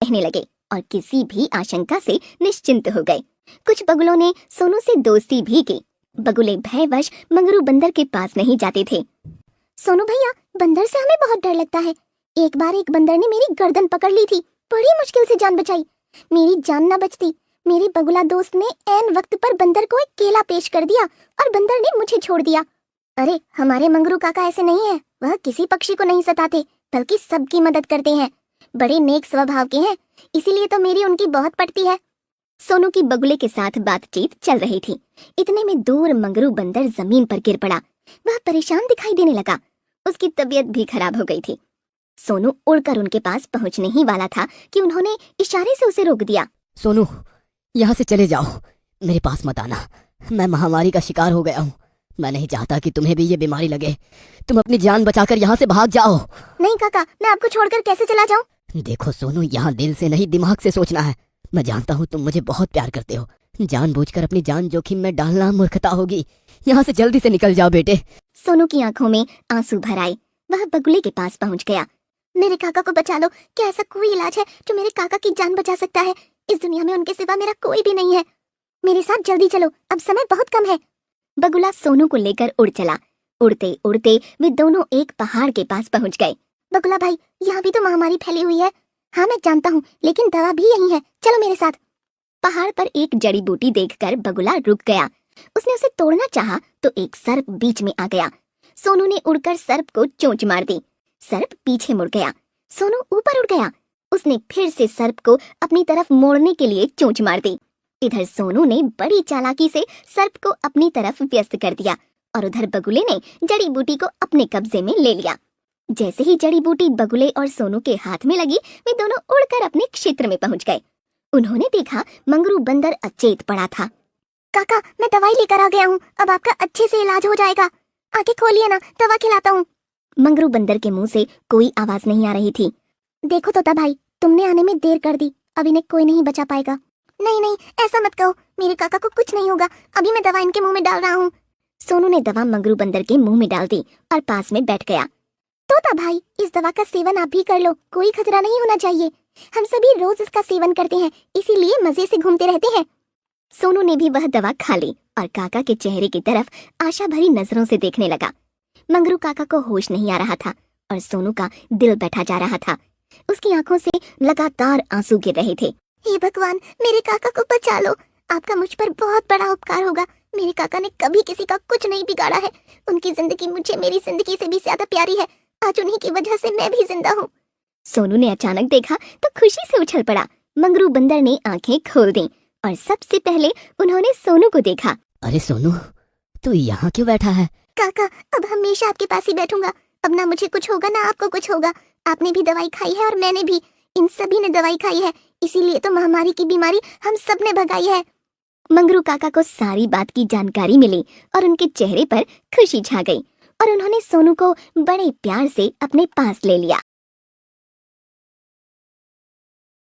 रहने लगे और किसी भी आशंका से निश्चिंत हो गए। कुछ बगुलों ने सोनू से दोस्ती भी की। बगुले भयवश मंगरू बंदर के पास नहीं जाते थे। सोनू भैया, बंदर से हमें बहुत डर लगता है। एक बार एक बंदर ने मेरी गर्दन पकड़ ली थी, बड़ी मुश्किल से जान बचाई। मेरी जान न बचती, मेरे बगुला दोस्त ने ऐन वक्त पर बंदर को एक केला पेश कर दिया और बंदर ने मुझे छोड़ दिया। अरे हमारे मंगरू काका ऐसे नहीं है, वह किसी पक्षी को नहीं सताते बल्कि सबकी मदद करते हैं। बड़े नेक स्वभाव के हैं, इसीलिए तो मेरी उनकी बहुत पड़ती है। सोनू की बगुले के साथ बातचीत चल रही थी। इतने में दूर मंगरू बंदर जमीन पर गिर पड़ा। वह परेशान दिखाई देने लगा। उसकी तबीयत भी खराब हो गई थी। सोनू उड़कर उनके पास पहुंचने ही वाला था कि उन्होंने इशारे से उसे रोक दिया। सोनू, यहाँ से चले जाओ, मेरे पास मत आना। मैं महामारी का शिकार हो गया हूँ। मैं नहीं चाहता कि तुम्हें भी ये बीमारी लगे। तुम अपनी जान बचाकर यहाँ से भाग जाओ। नहीं काका, मैं आपको छोड़कर कैसे चला जाऊं? देखो सोनू, यहाँ दिल से नहीं दिमाग से सोचना है। मैं जानता हूँ तुम मुझे बहुत प्यार करते हो। जानबूझकर अपनी जान जोखिम में डालना मूर्खता होगी। यहाँ से जल्दी से निकल जाओ बेटे। सोनू की आंखों में आंसू भर आए। वह बगुले के पास पहुंच गया। मेरे काका को बचा लो। क्या ऐसा कोई इलाज है जो मेरे काका की जान बचा सकता है? इस दुनिया में उनके सिवा मेरा कोई भी नहीं है। मेरे साथ जल्दी चलो, अब समय बहुत कम है। बगुला सोनू को लेकर उड़ चला। उड़ते उड़ते वे दोनों एक पहाड़ के पास पहुंच गए। बगुला भाई, यहाँ भी तो महामारी फैली हुई है। हाँ मैं जानता हूँ, लेकिन दवा भी यही है, चलो मेरे साथ। पहाड़ पर एक जड़ी बूटी देखकर बगुला रुक गया। उसने उसे तोड़ना चाहा तो एक सर्प बीच में आ गया। सोनू ने उड़कर सर्प को चोंच मार दी। सर्प पीछे मुड़ गया। सोनू ऊपर उड़ गया। उसने फिर से सर्प को अपनी तरफ मोड़ने के लिए चोंच मार दी। इधर सोनू ने बड़ी चालाकी से सर्प को अपनी तरफ व्यस्त कर दिया और उधर बगुले ने जड़ी बूटी को अपने कब्जे में ले लिया। जैसे ही जड़ी बूटी बगुले और सोनू के हाथ में लगी, वे दोनों उड़कर अपने क्षेत्र में पहुंच गए। उन्होंने देखा मंगरू बंदर अचेत पड़ा था। काका, मैं दवाई लेकर आ गया हूँ, अब आपका अच्छे से इलाज हो जाएगा। आंखें खोलिए ना, दवा खिलाता हूँ। मंगरू बंदर के मुंह से कोई आवाज नहीं आ रही थी। देखो तोता भाई, तुमने आने में देर कर दी, अब इन्हें कोई नहीं बचा पाएगा। नहीं नहीं, ऐसा मत कहो, मेरे काका को कुछ नहीं होगा। अभी मैं दवा इनके मुंह में डाल रहा हूँ। सोनू ने दवा मंगरू बंदर के मुंह में डाल दी और पास में बैठ गया। तोता भाई, इस दवा का सेवन आप भी कर लो, कोई खतरा नहीं होना चाहिए। हम सभी रोज इसका सेवन करते हैं, इसीलिए मजे से घूमते रहते हैं। सोनू ने भी वह दवा खा ली और काका के चेहरे की तरफ आशा भरी नजरों से देखने लगा। मंगरू काका को होश नहीं आ रहा था और सोनू का दिल बैठा जा रहा था। उसकी आंखों से लगातार आंसू गिर रहे थे। हे भगवान, मेरे काका को बचा लो, आपका मुझ पर बहुत बड़ा उपकार होगा। मेरे काका ने कभी किसी का कुछ नहीं बिगाड़ा है। उनकी जिंदगी मुझे मेरी जिंदगी से भी ज्यादा प्यारी है। आज उन्हीं की वजह से मैं भी जिंदा हूँ। सोनू ने अचानक देखा तो खुशी से उछल पड़ा। मंगरू बंदर ने आंखें खोल दी और सबसे पहले उन्होंने सोनू को देखा। अरे सोनू, तू यहाँ क्यों बैठा है? काका, अब हमेशा आपके पास ही बैठूंगा। अब ना मुझे कुछ होगा ना आपको कुछ होगा। आपने भी दवाई खाई है और मैंने भी, इन सभी ने दवाई खाई है, इसीलिए तो महामारी की बीमारी हम सब ने भगाई है। मंगरू काका को सारी बात की जानकारी मिली और उनके चेहरे पर खुशी छा गई और उन्होंने सोनू को बड़े प्यार से अपने पास ले लिया।